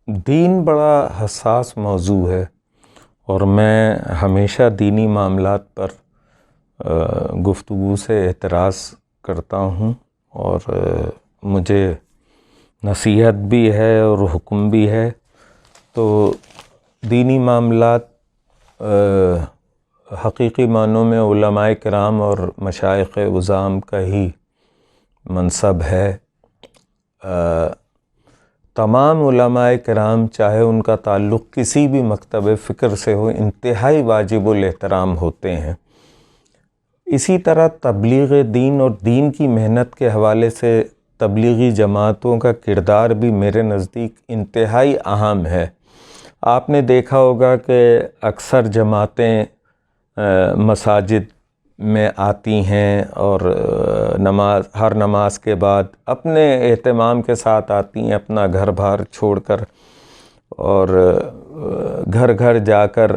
دین بڑا حساس موضوع ہے اور میں ہمیشہ دینی معاملات پر گفتگو سے اعتراض کرتا ہوں، اور مجھے نصیحت بھی ہے اور حکم بھی ہے۔ تو دینی معاملات حقیقی معنوں میں علماء کرام اور مشائخ عظام کا ہی منصب ہے۔ تمام علماء کرام چاہے ان کا تعلق کسی بھی مکتب فکر سے ہو، انتہائی واجب الاحترام ہوتے ہیں۔ اسی طرح تبلیغ دین اور دین کی محنت کے حوالے سے تبلیغی جماعتوں کا کردار بھی میرے نزدیک انتہائی اہم ہے۔ آپ نے دیکھا ہوگا کہ اکثر جماعتیں مساجد میں آتی ہیں اور ہر نماز کے بعد اپنے اہتمام کے ساتھ آتی ہیں، اپنا گھر بار چھوڑ کر، اور گھر گھر جا کر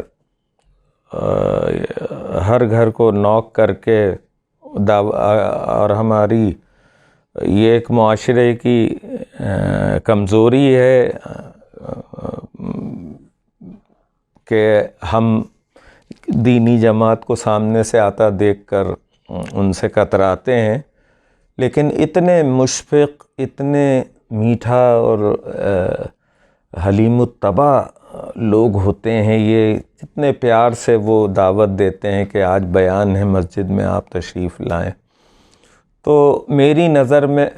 ہر گھر کو نوک کر کے اور ہماری یہ ایک معاشرے کی کمزوری ہے کہ ہم دینی جماعت کو سامنے سے آتا دیکھ کر ان سے کتراتے ہیں، لیکن اتنے مشفق، اتنے میٹھا اور حلیم الطبع لوگ ہوتے ہیں، یہ اتنے پیار سے وہ دعوت دیتے ہیں کہ آج بیان ہے مسجد میں، آپ تشریف لائیں۔ تو میری نظر میں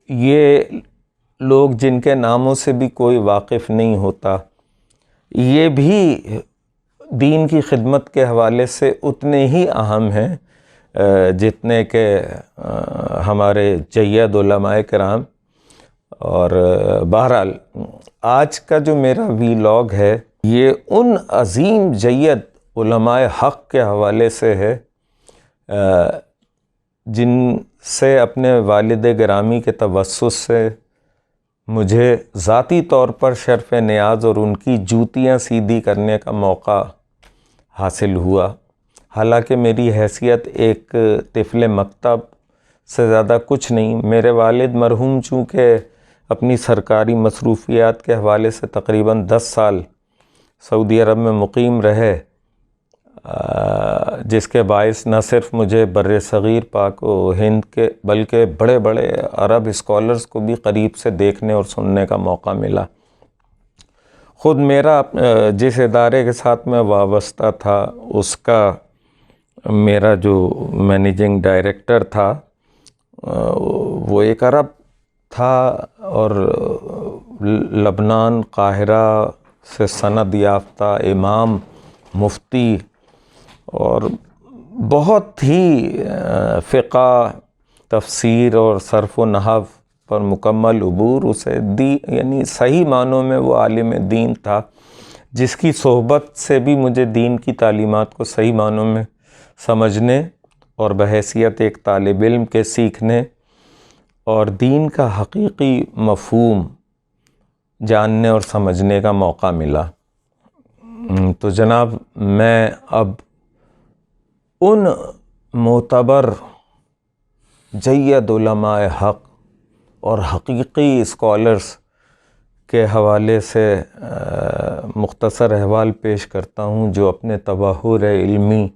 یہ لوگ جن کے ناموں سے بھی کوئی واقف نہیں ہوتا، یہ بھی دین کی خدمت کے حوالے سے اتنے ہی اہم ہیں جتنے کہ ہمارے جید علماء کرام۔ اور بہرحال آج کا جو میرا ویلاگ ہے یہ ان عظیم جید علماء حق کے حوالے سے ہے جن سے اپنے والد گرامی کے توسط سے مجھے ذاتی طور پر شرف نیاز اور ان کی جوتیاں سیدھی کرنے کا موقع حاصل ہوا۔ حالانکہ میری حیثیت ایک طفل مکتب سے زیادہ کچھ نہیں۔ میرے والد مرحوم چونکہ اپنی سرکاری مصروفیات کے حوالے سے تقریباً 10 سال سعودی عرب میں مقیم رہے، جس کے باعث نہ صرف مجھے بر صغیر پاک و ہند کے بلکہ بڑے بڑے عرب اسکالرز کو بھی قریب سے دیکھنے اور سننے کا موقع ملا۔ خود میرا جس ادارے کے ساتھ میں وابستہ تھا اس کا میرا جو مینیجنگ ڈائریکٹر تھا وہ ایک عرب تھا، اور لبنان، قاہرہ سے سند یافتہ امام، مفتی، اور بہت ہی فقہ، تفسیر اور صرف و نحو پر مکمل عبور، اسے یعنی صحیح معنوں میں وہ عالم دین تھا، جس کی صحبت سے بھی مجھے دین کی تعلیمات کو صحیح معنوں میں سمجھنے اور بحیثیت ایک طالب علم کے سیکھنے اور دین کا حقیقی مفہوم جاننے اور سمجھنے کا موقع ملا۔ تو جناب، میں اب ان معتبر جید علماء حق اور حقیقی اسکالرز کے حوالے سے مختصر احوال پیش کرتا ہوں، جو اپنے تبحر علمی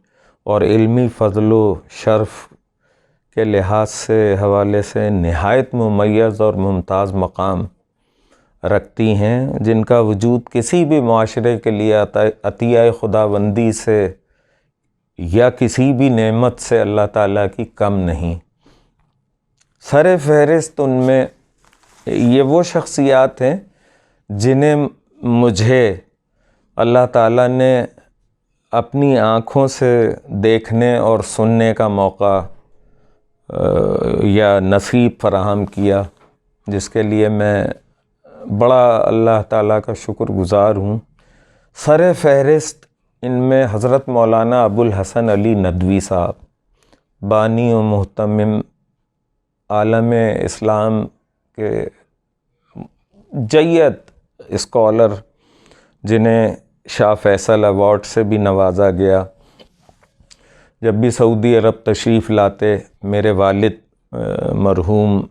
اور علمی فضل و شرف کے لحاظ سے حوالے سے نہایت ممیز اور ممتاز مقام رکھتی ہیں، جن کا وجود کسی بھی معاشرے کے لیے عطیہ خداوندی سے یا کسی بھی نعمت سے اللہ تعالیٰ کی کم نہیں۔ سر فہرست ان میں یہ وہ شخصیات ہیں جنہیں مجھے اللہ تعالیٰ نے اپنی آنکھوں سے دیکھنے اور سننے کا موقع یا نصیب فراہم کیا، جس کے لیے میں بڑا اللہ تعالیٰ کا شکر گزار ہوں۔ سر فہرست ان میں حضرت مولانا ابو الحسن علی ندوی صاحب، بانی و محتمم عالم اسلام کے جید اسکالر، جنہیں شاہ فیصل ایوارڈ سے بھی نوازا گیا۔ جب بھی سعودی عرب تشریف لاتے، میرے والد مرحوم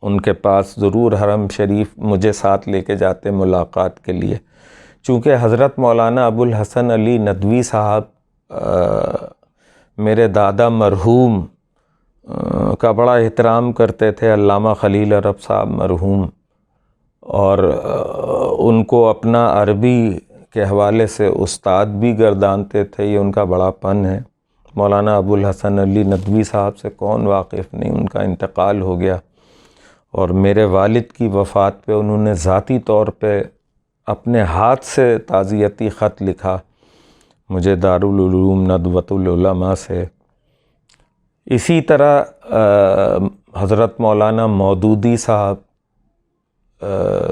ان کے پاس ضرور حرم شریف مجھے ساتھ لے کے جاتے ملاقات کے لیے، چونکہ حضرت مولانا ابو الحسن علی ندوی صاحب میرے دادا مرحوم کا بڑا احترام کرتے تھے، علامہ خلیل عرب صاحب مرحوم، اور ان کو اپنا عربی کے حوالے سے استاد بھی گردانتے تھے، یہ ان کا بڑا پن ہے۔ مولانا ابو الحسن علی ندوی صاحب سے کون واقف نہیں، ان کا انتقال ہو گیا، اور میرے والد کی وفات پہ انہوں نے ذاتی طور پہ اپنے ہاتھ سے تعزیتی خط لکھا مجھے دارالعلوم ندوۃ العلماء سے۔ اسی طرح حضرت مولانا مودودی صاحب،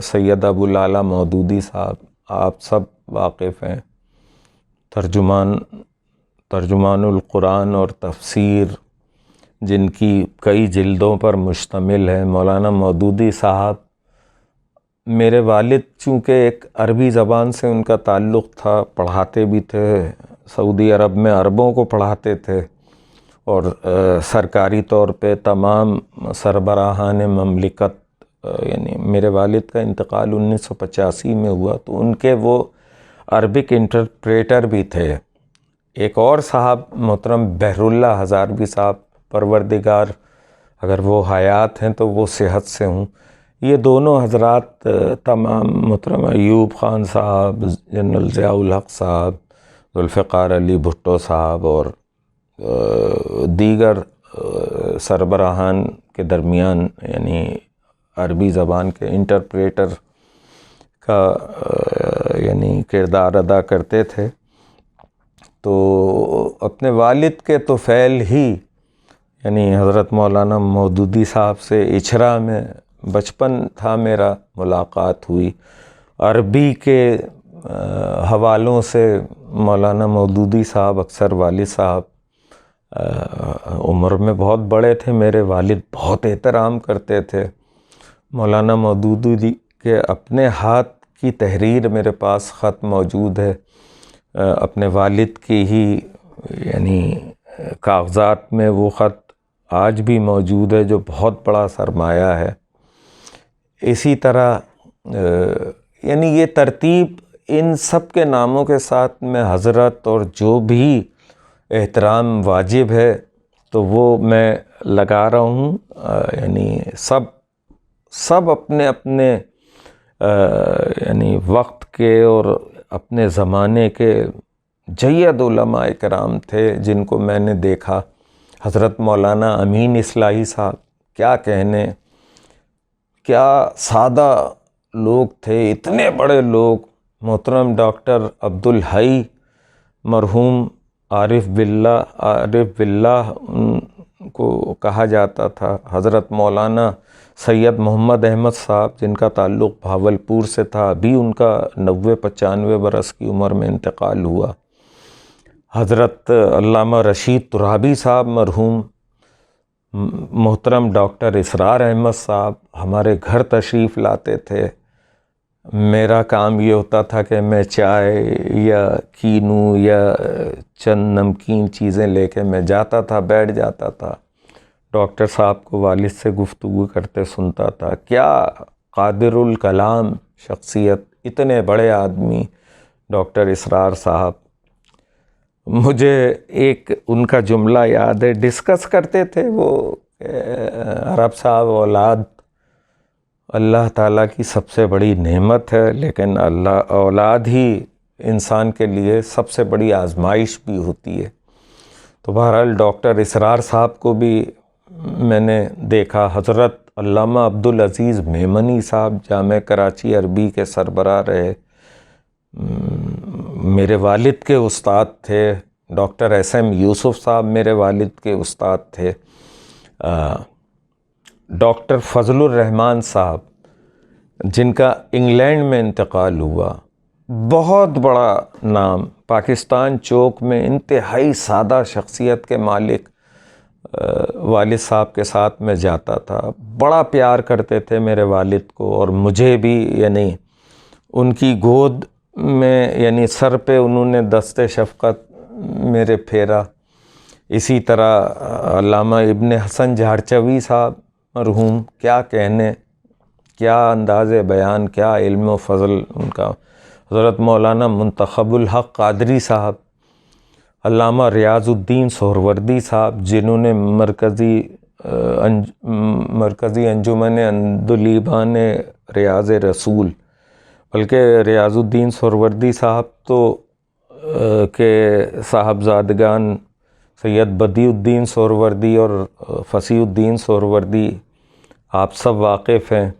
سید ابو الاعلیٰ مودودی صاحب، آپ سب واقف ہیں، ترجمان القرآن اور تفسیر جن کی کئی جلدوں پر مشتمل ہے۔ مولانا مودودی صاحب میرے والد چونکہ ایک عربی زبان سے ان کا تعلق تھا، پڑھاتے بھی تھے، سعودی عرب میں عربوں کو پڑھاتے تھے، اور سرکاری طور پہ تمام سربراہان مملکت، یعنی میرے والد کا انتقال 1985 میں ہوا تو ان کے وہ عربک انٹرپریٹر بھی تھے۔ ایک اور صاحب محترم بحراللہ ہزاروی صاحب، پروردگار اگر وہ حیات ہیں تو وہ صحت سے ہوں، یہ دونوں حضرات تمام، محترم ایوب خان صاحب، جنرل ضیاء الحق صاحب، ذوالفقار علی بھٹو صاحب، اور دیگر سربراہان کے درمیان یعنی عربی زبان کے انٹرپریٹر کا یعنی کردار ادا کرتے تھے۔ تو اپنے والد کے طفیل ہی یعنی حضرت مولانا مودودی صاحب سے اچھرا میں بچپن تھا میرا، ملاقات ہوئی۔ عربی کے حوالوں سے مولانا مودودی صاحب اکثر، والد صاحب عمر میں بہت بڑے تھے، میرے والد بہت احترام کرتے تھے۔ مولانا مودودی کے اپنے ہاتھ کی تحریر میرے پاس خط موجود ہے، اپنے والد کی ہی یعنی کاغذات میں وہ خط آج بھی موجود ہے، جو بہت بڑا سرمایہ ہے۔ اسی طرح یعنی یہ ترتیب ان سب کے ناموں کے ساتھ میں حضرت اور جو بھی احترام واجب ہے تو وہ میں لگا رہا ہوں، یعنی سب اپنے اپنے یعنی وقت کے اور اپنے زمانے کے جید علماء کرام تھے جن کو میں نے دیکھا۔ حضرت مولانا امین اصلاحی صاحب، کیا کہنے، کیا سادہ لوگ تھے، اتنے بڑے لوگ۔ محترم ڈاکٹر عبدالحی مرحوم، عارف باللہ ان کو کہا جاتا تھا۔ حضرت مولانا سید محمد احمد صاحب جن کا تعلق بھاولپور سے تھا، ابھی ان کا 90-95 برس کی عمر میں انتقال ہوا۔ حضرت علامہ رشید ترابی صاحب مرحوم، محترم ڈاکٹر اسرار احمد صاحب ہمارے گھر تشریف لاتے تھے۔ میرا کام یہ ہوتا تھا کہ میں چائے یا کینو یا چند نمکین چیزیں لے کے میں جاتا تھا، بیٹھ جاتا تھا، ڈاکٹر صاحب کو والد سے گفتگو کرتے سنتا تھا۔ کیا قادر الکلام شخصیت، اتنے بڑے آدمی ڈاکٹر اسرار صاحب۔ مجھے ایک ان کا جملہ یاد ہے، ڈسکس کرتے تھے وہ عرب صاحب، اولاد اللہ تعالیٰ کی سب سے بڑی نعمت ہے، لیکن اولاد ہی انسان کے لیے سب سے بڑی آزمائش بھی ہوتی ہے۔ تو بہرحال ڈاکٹر اسرار صاحب کو بھی میں نے دیکھا۔ حضرت علامہ عبدالعزیز میمنی صاحب جامع کراچی عربی کے سربراہ رہے، میرے والد کے استاد تھے۔ ڈاکٹر ایس ایم یوسف صاحب میرے والد کے استاد تھے۔ ڈاکٹر فضل الرحمان صاحب جن کا انگلینڈ میں انتقال ہوا، بہت بڑا نام، پاکستان چوک میں انتہائی سادہ شخصیت کے مالک، والد صاحب کے ساتھ میں جاتا تھا، بڑا پیار کرتے تھے میرے والد کو اور مجھے بھی، یعنی ان کی گود میں یعنی سر پہ انہوں نے دست شفقت میرے پھیرا۔ اسی طرح علامہ ابن حسن جھارچوی صاحب مرحوم، کیا کہنے، کیا انداز بیان، کیا علم و فضل ان کا۔ حضرت مولانا منتخب الحق قادری صاحب، علامہ ریاض الدین سہروردی صاحب، جنہوں نے مرکزی انجمن عندلیبان ریاض رسول، بلکہ ریاض الدین سہروردی صاحب تو کے صاحبزادگان سید بدیع الدین سہروردی اور فصیح الدین سہروردی آپ سب واقف ہیں،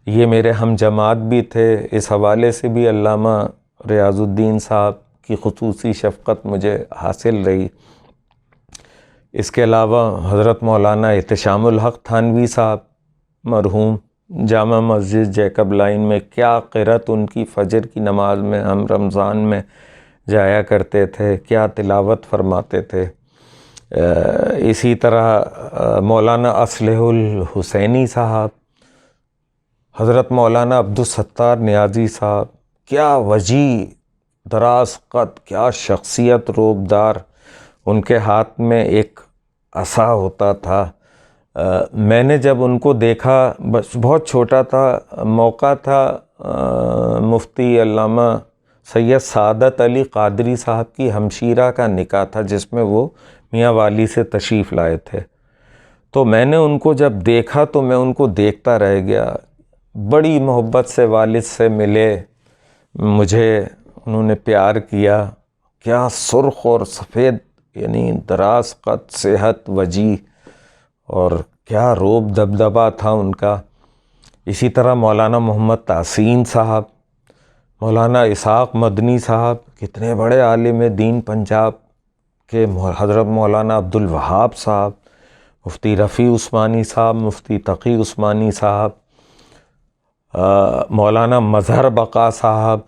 یہ میرے ہم جماعت بھی تھے۔ اس حوالے سے بھی علامہ ریاض الدین صاحب کی خصوصی شفقت مجھے حاصل رہی۔ اس کے علاوہ حضرت مولانا احتشام الحق تھانوی صاحب مرحوم، جامع مسجد جیکب لائن میں کیا قرأت ان کی فجر کی نماز میں ہم رمضان میں جایا کرتے تھے، کیا تلاوت فرماتے تھے۔ اسی طرح مولانا اصلح الحسینی صاحب، حضرت مولانا عبدالستار نیازی صاحب، کیا وجیح، دراز قد، کیا شخصیت روبدار۔ ان کے ہاتھ میں ایک عصا ہوتا تھا۔ میں نے جب ان کو دیکھا، بہت چھوٹا تھا، موقع تھا مفتی علامہ سید سعادت علی قادری صاحب کی ہمشیرہ کا نکاح تھا، جس میں وہ میاں والی سے تشریف لائے تھے۔ تو میں نے ان کو جب دیکھا تو میں ان کو دیکھتا رہ گیا۔ بڑی محبت سے والد سے ملے، مجھے انہوں نے پیار کیا۔ کیا سرخ اور سفید، یعنی دراز قد، صحت، وجیح، اور کیا روب دبدبا تھا ان کا۔ اسی طرح مولانا محمد تحسین صاحب، مولانا اسحاق مدنی صاحب، کتنے بڑے عالم دین پنجاب کے، حضرت مولانا عبدالوہاب صاحب، مفتی رفیع عثمانی صاحب، مفتی تقی عثمانی صاحب، مولانا مظہر بقا صاحب،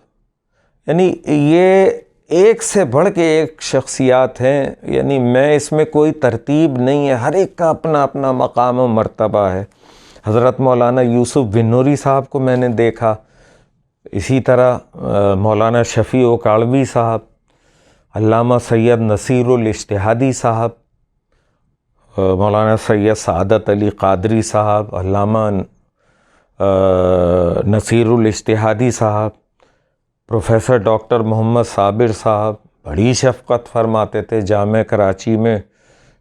یعنی یہ ایک سے بڑھ کے ایک شخصیات ہیں۔ یعنی میں اس میں کوئی ترتیب نہیں ہے، ہر ایک کا اپنا اپنا مقام و مرتبہ ہے۔ حضرت مولانا یوسف بن نوری صاحب کو میں نے دیکھا، اسی طرح مولانا شفیع اوکاڑوی صاحب، علامہ سید نصیر الاجتہادی صاحب، مولانا سید سعادت علی قادری صاحب، علامہ نصیر الاجتہادی صاحب، پروفیسر ڈاکٹر محمد صابر صاحب، بڑی شفقت فرماتے تھے۔ جامعہ کراچی میں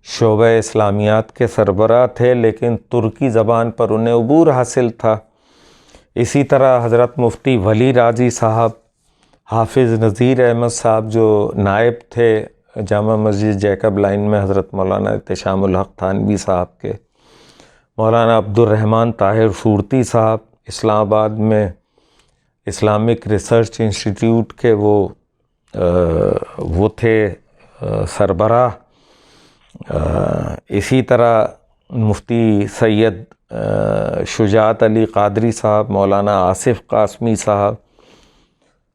شعبہ اسلامیات کے سربراہ تھے، لیکن ترکی زبان پر انہیں عبور حاصل تھا۔ اسی طرح حضرت مفتی ولی راضی صاحب، حافظ نذیر احمد صاحب جو نائب تھے جامع مسجد جیکب لائن میں حضرت مولانا احتشام الحق تھانوی صاحب کے، مولانا عبد الرحمن طاہر صورتی صاحب، اسلام آباد میں اسلامک ریسرچ انسٹیٹیوٹ کے وہ تھے سربراہ۔ اسی طرح مفتی سید شجاعت علی قادری صاحب، مولانا آصف قاسمی صاحب،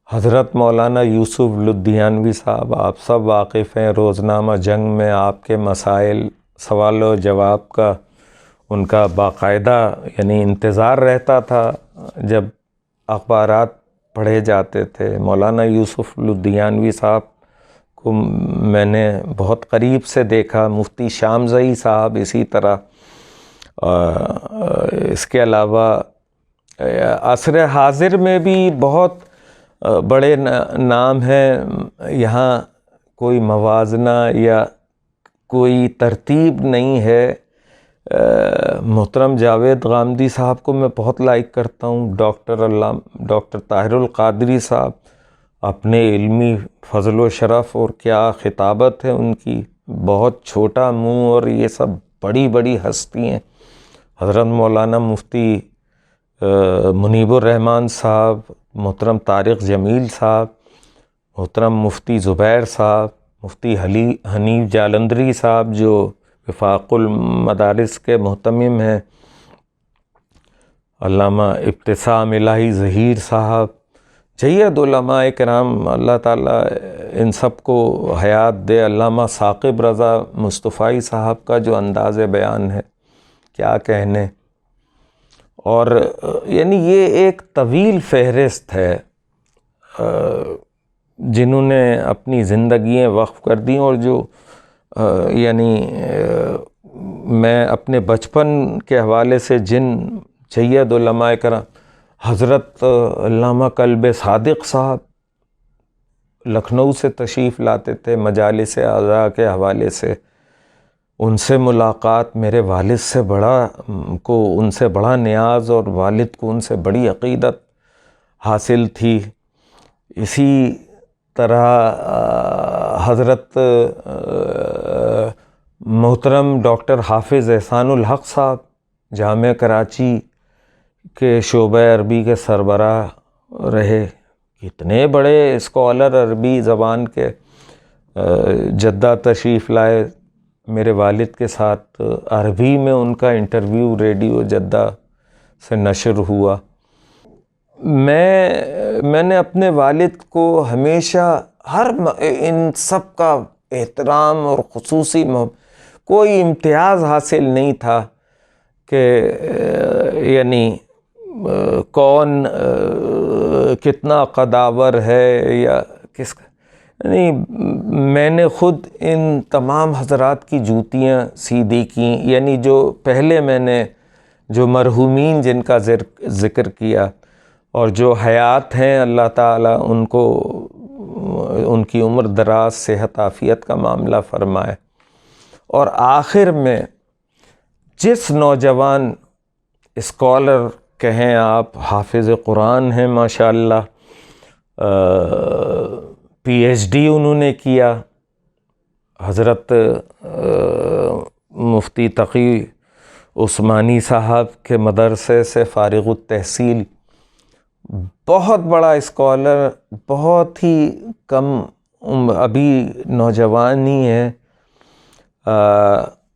حضرت مولانا یوسف لدھیانوی صاحب، آپ سب واقف ہیں۔ روزنامہ جنگ میں آپ کے مسائل، سوال و جواب کا ان کا باقاعدہ یعنی انتظار رہتا تھا جب اخبارات پڑھے جاتے تھے۔ مولانا یوسف لدھیانوی صاحب کو میں نے بہت قریب سے دیکھا، مفتی شامزئی صاحب اسی طرح۔ اس کے علاوہ عصر حاضر میں بھی بہت بڑے نام ہیں، یہاں کوئی موازنہ یا کوئی ترتیب نہیں ہے۔ محترم جاوید غامدی صاحب کو میں بہت لائک کرتا ہوں۔ ڈاکٹر طاہر القادری صاحب، اپنے علمی فضل و شرف اور کیا خطابت ہے ان کی، بہت چھوٹا منہ، اور یہ سب بڑی بڑی ہستی ہیں۔ حضرت مولانا مفتی منیب الرحمن صاحب، محترم طارق جمیل صاحب، محترم مفتی زبیر صاحب، مفتی حنیف جالندری صاحب جو وفاق المدارس کے محتمم ہیں، علامہ ابتسام الہی ظہیر صاحب، جید علماء کرام، اللہ تعالیٰ ان سب کو حیات دے۔ علامہ ثاقب رضا مصطفی صاحب کا جو انداز بیان ہے، کیا کہنے۔ اور یعنی یہ ایک طویل فہرست ہے جنہوں نے اپنی زندگیاں وقف کر دیں، اور جو یعنی میں اپنے بچپن کے حوالے سے جن جید علماء کرام، حضرت علامہ کلب صادق صاحب لکھنؤ سے تشریف لاتے تھے مجالس اعضاء کے حوالے سے، ان سے ملاقات میرے والد سے ان سے بڑا نیاز اور والد کو ان سے بڑی عقیدت حاصل تھی۔ اسی طرح حضرت محترم ڈاکٹر حافظ احسان الحق صاحب جامعہ کراچی کے شعبہ عربی کے سربراہ رہے، اتنے بڑے اسکالر عربی زبان کے، جدہ تشریف لائے، میرے والد کے ساتھ عربی میں ان کا انٹرویو ریڈیو جدہ سے نشر ہوا۔ میں نے اپنے والد کو ہمیشہ ان سب کا احترام اور خصوصی کوئی امتیاز حاصل نہیں تھا کہ یعنی کون کتنا قداور ہے یا کس کا، یعنی میں نے خود ان تمام حضرات کی جوتیاں سیدھی کیں، یعنی جو پہلے میں نے جو مرحومین جن کا ذکر کیا اور جو حیات ہیں، اللہ تعالیٰ ان کو ان کی عمر دراز، صحت عافیت کا معاملہ فرمائے۔ اور آخر میں جس نوجوان اسکالر کہیں آپ، حافظ قرآن ہیں ماشاءاللہ، پی ایچ ڈی انہوں نے کیا، حضرت مفتی تقی عثمانی صاحب کے مدرسے سے فارغ التحصیل، بہت بڑا اسکالر، بہت ہی کم ابھی نوجوان ہی ہے،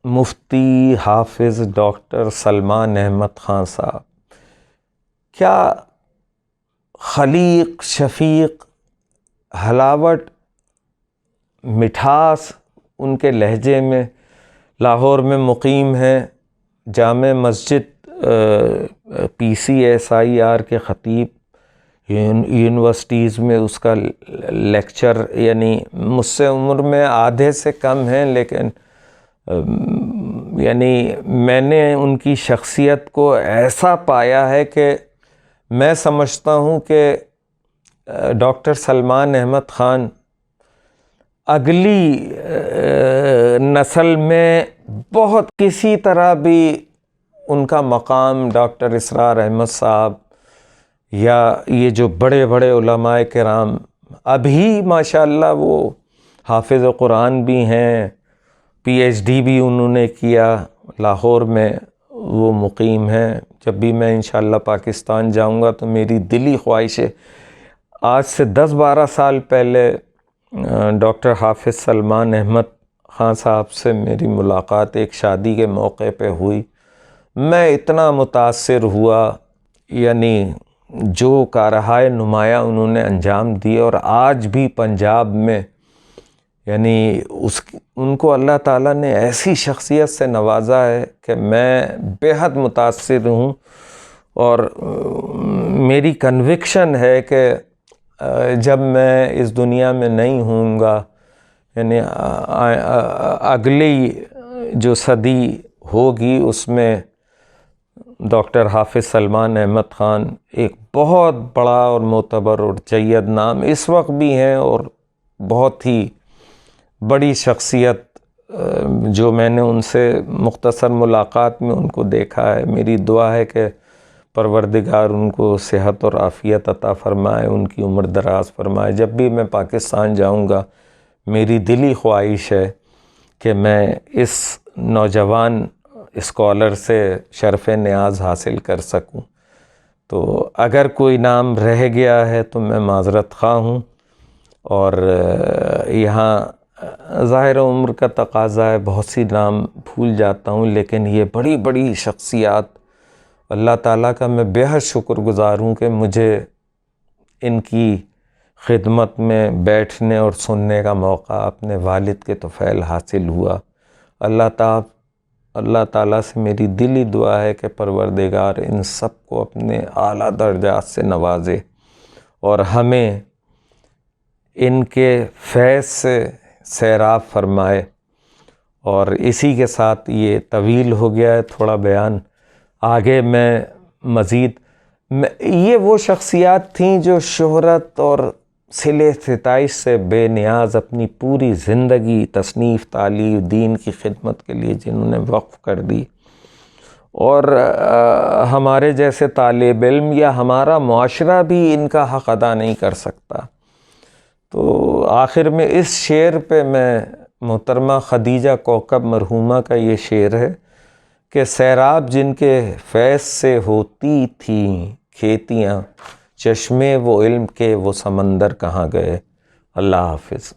مفتی حافظ ڈاکٹر سلمان احمد خان صاحب، کیا خلیق، شفیق، حلاوت، مٹھاس ان کے لہجے میں، لاہور میں مقیم ہیں، جامع مسجد PCSIR کے خطیب، یونیورسٹیز میں اس کا لیکچر، یعنی مجھ سے عمر میں آدھے سے کم ہیں، لیکن یعنی میں نے ان کی شخصیت کو ایسا پایا ہے کہ میں سمجھتا ہوں کہ ڈاکٹر سلمان احمد خان اگلی نسل میں بہت کسی طرح بھی ان کا مقام ڈاکٹر اسرار احمد صاحب یا یہ جو بڑے بڑے علماء کرام ابھی ماشاءاللہ وہ حافظ قرآن بھی ہیں، PhD بھی انہوں نے کیا، لاہور میں وہ مقیم ہیں۔ جب بھی میں انشاءاللہ پاکستان جاؤں گا تو میری دلی خواہش ہے، آج سے 10-12 سال پہلے ڈاکٹر حافظ سلمان احمد خان صاحب سے میری ملاقات ایک شادی کے موقع پہ ہوئی، میں اتنا متاثر ہوا، یعنی جو کارہائے نمایاں انہوں نے انجام دیے، اور آج بھی پنجاب میں یعنی ان کو اللہ تعالیٰ نے ایسی شخصیت سے نوازا ہے کہ میں بے حد متاثر ہوں، اور میری کنوکشن ہے کہ جب میں اس دنیا میں نہیں ہوں گا، یعنی اگلی جو صدی ہوگی اس میں ڈاکٹر حافظ سلمان احمد خان ایک بہت بڑا اور معتبر اور جید نام اس وقت بھی ہیں، اور بہت ہی بڑی شخصیت، جو میں نے ان سے مختصر ملاقات میں ان کو دیکھا ہے۔ میری دعا ہے کہ پروردگار ان کو صحت اور عافیت عطا فرمائے، ان کی عمر دراز فرمائے۔ جب بھی میں پاکستان جاؤں گا میری دلی خواہش ہے کہ میں اس نوجوان اسکالر سے شرف نیاز حاصل کر سکوں۔ تو اگر کوئی نام رہ گیا ہے تو میں معذرت خواہ ہوں، اور یہاں ظاہر عمر کا تقاضا ہے، بہت سی نام بھول جاتا ہوں، لیکن یہ بڑی بڑی شخصیات، اللہ تعالیٰ کا میں بے حد شکر گزار ہوں کہ مجھے ان کی خدمت میں بیٹھنے اور سننے کا موقع اپنے والد کے طفیل حاصل ہوا۔ اللہ تعالیٰ سے میری دلی دعا ہے کہ پروردگار ان سب کو اپنے اعلیٰ درجات سے نوازے، اور ہمیں ان کے فیض سے سیراب فرمائے، اور اسی کے ساتھ یہ طویل ہو گیا ہے تھوڑا بیان، آگے میں مزید یہ وہ شخصیات تھیں جو شہرت اور صلہ ستائش سے بے نیاز اپنی پوری زندگی تصنیف، تعلیم، دین کی خدمت کے لیے جنہوں نے وقف کر دی، اور ہمارے جیسے طالب علم یا ہمارا معاشرہ بھی ان کا حق ادا نہیں کر سکتا۔ تو آخر میں اس شعر پہ میں محترمہ خدیجہ کوکب مرحومہ کا یہ شعر ہے کہ سیراب جن کے فیض سے ہوتی تھیں کھیتیاں، چشمے وہ علم کے وہ سمندر کہاں گئے۔ اللہ حافظ۔